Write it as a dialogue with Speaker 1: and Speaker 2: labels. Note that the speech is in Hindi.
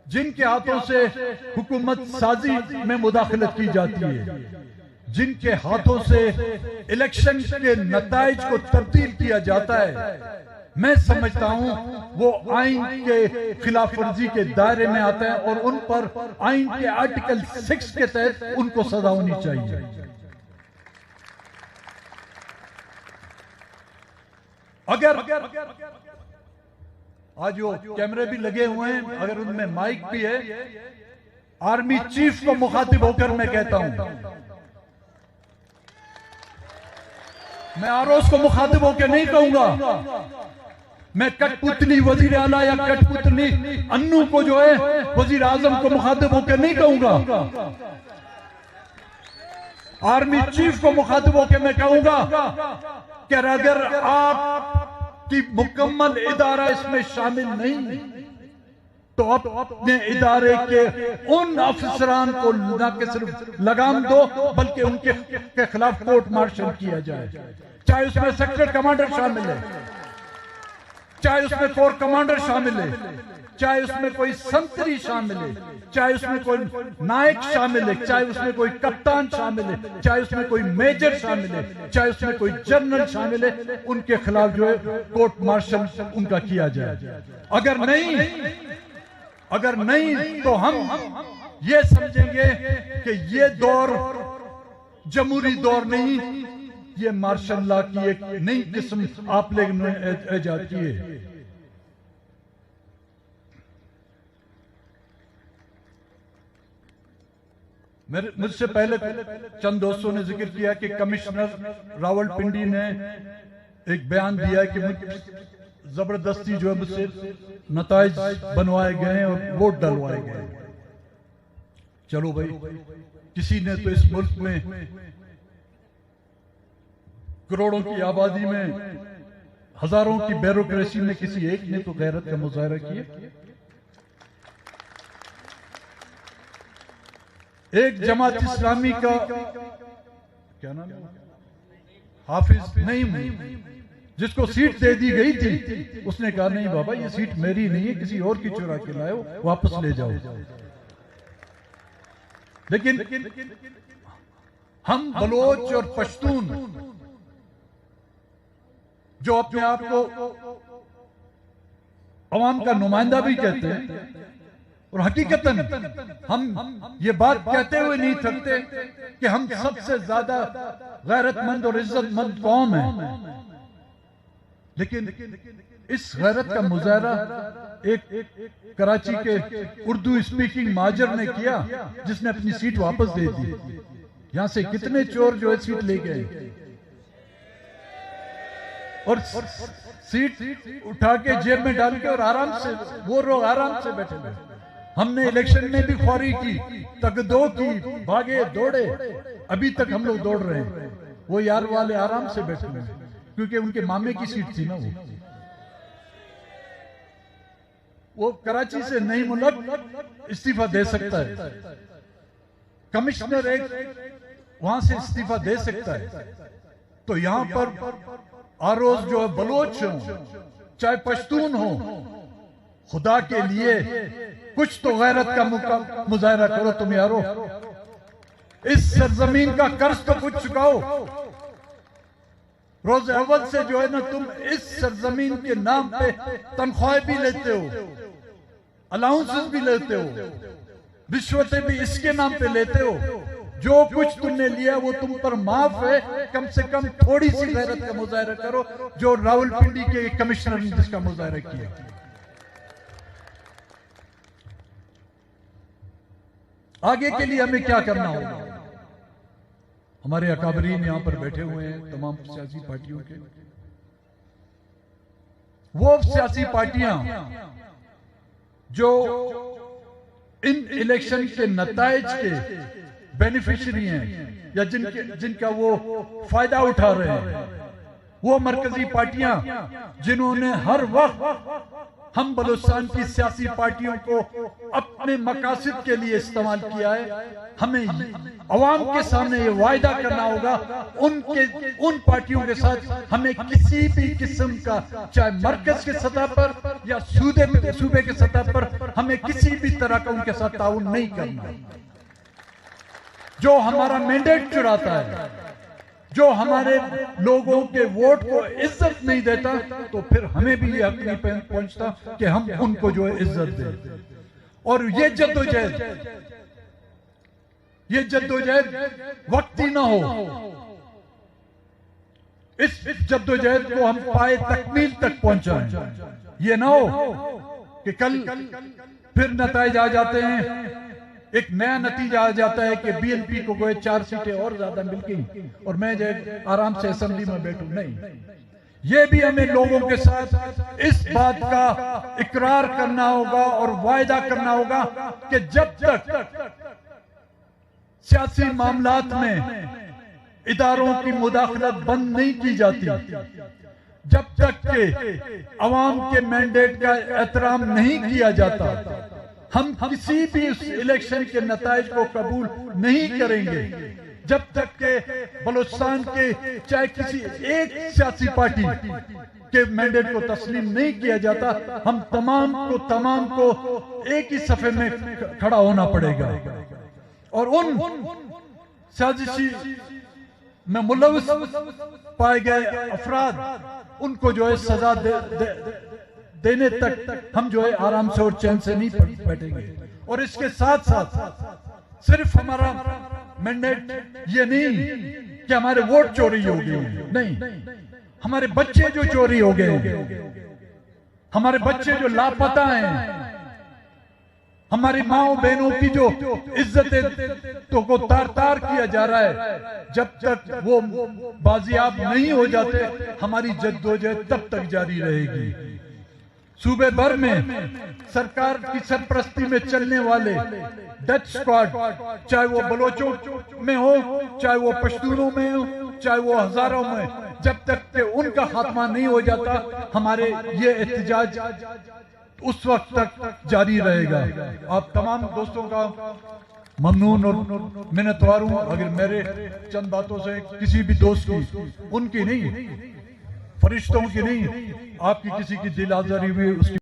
Speaker 1: जिनके हाथों से हुकूमत साजी में मुदाखलत की जाती है, जिनके हाथों से इलेक्शन के नताइज को तब्दील किया जाता है, मैं समझता हूं वो आइन के खिलाफ वर्जी के दायरे में आते हैं और उन पर आइन के आर्टिकल 6 के तहत उनको सजा होनी चाहिए। अगर आज वो कैमरे भी लगे हुए हैं, अगर उनमें माइक भी है, आर्मी चीफ को मुखातिब होकर मैं कहता हूं, मैं आरोस को मुखातिब होकर नहीं कहूंगा, मैं कठपुतली वजीर आला या कठपुतली अन्नू को जो है वजीर आजम को मुखातिब होकर नहीं कहूंगा। आर्मी चीफ को मुखातिब होकर मैं कहूंगा कि अगर आपकी मुकम्मल इदारा इसमें शामिल नहीं तो अपने इदारे के उन अफसरान को न कि सिर्फ लगाम दो बल्कि उनके खिलाफ कोर्ट मार्शल किया जाए, चाहे उसमें सेक्टर कमांडर शामिल है, चाहे उसमें कोर कमांडर शामिल है, चाहे उसमें कोई संतरी शामिल है, चाहे उसमें कोई नायक शामिल है, चाहे उसमें कोई कप्तान शामिल है, चाहे उसमें कोई मेजर शामिल है, चाहे उसमें कोई जनरल शामिल है, उनके खिलाफ जो है कोर्ट मार्शल उनका किया जाए। अगर नहीं तो हम ये समझेंगे कि ये दौर जमहूरी दौर नहीं, ये मार्शल लॉ की एक नई किस्म आप लोगों ने इजाद की है। मुझसे पहले चंद दोस्तों ने जिक्र किया कि कमिश्नर रावलपिंडी ने एक बयान दिया कि जबरदस्ती जो है मुझसे नताइज बनवाए गए और वोट डलवाए गए। चलो भाई, किसी ने तो इस मुल्क में करोड़ों की आबादी में हजारों की ब्यूरोक्रेसी में किसी एक ने तो गैरत का मुजाहरा किया। एक जमात इस्लामी का क्या नाम है, हाफिज नईम, जिसको सीट दे दी गई थी, उसने कहा नहीं बाबा ये सीट मेरी नहीं है, किसी और की चुरा के लाओ, वापस ले जाओ। लेकिन हम बलोच और पश्तून जो अपने आप को अवाम का नुमाइंदा भी कहते हैं और हकीकतन हम ये बात कहते हुए नहीं थकते कि हम सबसे ज्यादा गैरतमंद और इज्जतमंद कौम है, लेकिन इस गैरत का मुजाहरा एक कराची के उर्दू स्पीकिंग महाजर ने किया, जिसने अपनी सीट वापस दे दी। यहां से कितने चोर जो है सीट ले गए और सीट उठा के जेब में डाल के और आराम से वो लोग आराम से बैठे हुए। हमने इलेक्शन में भी ख्वारी की, तकदो की, भागे दौड़े, अभी तक हम लोग दौड़ रहे हैं। वो यार वाले आराम से बैठे हुए क्योंकि उनके मामे की सीट थी ना। वो कराची से नहीं मुल्क इस्तीफा दे सकता है, कमिश्नर एक वहां से इस्तीफा दे सकता है। तो यहां पर आरोज जो है बलोच हो चाहे पश्तून हो, खुदा के लिए कुछ तो गैरत का मुजाहरा करो तुम यारो। इस सरजमीन का कर्ज तो कुछ चुकाओ। रोज अव्वल से जो है ना तुम इस सरजमीन के नाम पे तनख्वाहें भी लेते हो, अलाउंसेस भी लेते हो, रिश्वतें भी इसके नाम पे लेते हो। जो कुछ तुमने लिया वो तुम पर माफ है, कम से कम थोड़ी सी गैरत का मुजाहरा करो जो रावलपिंडी के कमिश्नर ने जिसका मुजाहरा किया। आगे के लिए हमें क्या करना होगा? हमारे अकाबरीन यहां पर बैठे हुए हैं तमाम सियासी पार्टियों के। वो सियासी पार्टियां जो इन इलेक्शन के नताइज के बेनिफिशियरी हैं या जिनका वो फायदा उठा रहे हैं, वो मरकजी पार्टियां जिन्होंने हर वक्त हम बलूचिस्तान की सियासी पार्टियों को अपने मकासद के लिए इस्तेमाल किया है। हमें अवाम के सामने ये वायदा करना होगा, उन पार्टियों के साथ हमें किसी भी किस्म का, चाहे मरकज के सतह पर या सूबे के सतह पर, हमें किसी भी तरह का उनके साथ ताउन नहीं करना। जो हमारा मैंडेट चुराता है, जो हमारे लोगों के वोट को इज्जत नहीं देता, तो फिर हमें भी ये हक नहीं पहुंचता कि हम उनको जो है इज्जत दें। और ये जद्दोजहद वक्ती ना हो, इस जद्दोजहद को हम पाए तकमील तक पहुंचाएं। ये ना हो कि कल फिर नतीजे आ जाते हैं, एक नया नतीजा आ जाता है कि बीएनपी को कोई 4 सीटें और ज्यादा मिल गई और मैं जो आराम से असेंबली में बैठूं। नहीं, ये भी हमें लोगों के साथ इस बात का इकरार करना होगा और वायदा करना होगा कि जब तक सियासी मामलात में इदारों की मुदाखलत बंद नहीं की जाती, जब तक के अवाम के मैंडेट का एहतराम नहीं किया जाता, हम किसी भी उस इलेक्शन के नताइज को कबूल नहीं करेंगे। जब तक के बलूचिस्तान के चाहे किसी एक सियासी पार्टी के मैंडेट को तस्लीम नहीं किया जाता, हम तमाम को एक ही सफे में खड़ा होना पड़ेगा और उन साजिशी में मुलविस पाए गए अफराद, उनको जो है सजा देने तक हम जो है आराम से और चैन से नहीं बैठेंगे। और इसके साथ साथ सिर्फ हमारा मैंडेट ये नहीं कि हमारे वोट चोरी हो गए, नहीं, हमारे बच्चे जो चोरी हो गए, हमारे बच्चे जो लापता हैं, हमारी माओ बहनों की जो इज्जतें तो को तार किया जा रहा है, जब तक वो बाजियाब नहीं हो जाते, हमारी जद्दोजहद तब तक जारी रहेगी। सूबे भर में सरकार की सरपरस्ती में चलने वाले डेथ स्क्वाड, चाहे वो बलोचों में हो, चाहे वो पश्तूनों में हो, चाहे वो हजारों में, जब तक के उनका खात्मा नहीं हो जाता, हमारे ये एहतजाज उस वक्त तक जारी रहेगा। आप तमाम दोस्तों का ममनून और मिन्नतवार हूं। अगर मेरे चंद बातों से किसी भी दोस्त की, उनकी नहीं, फरिश्तों की नहीं, आपकी किसी की दिल आजारी हुई उसकी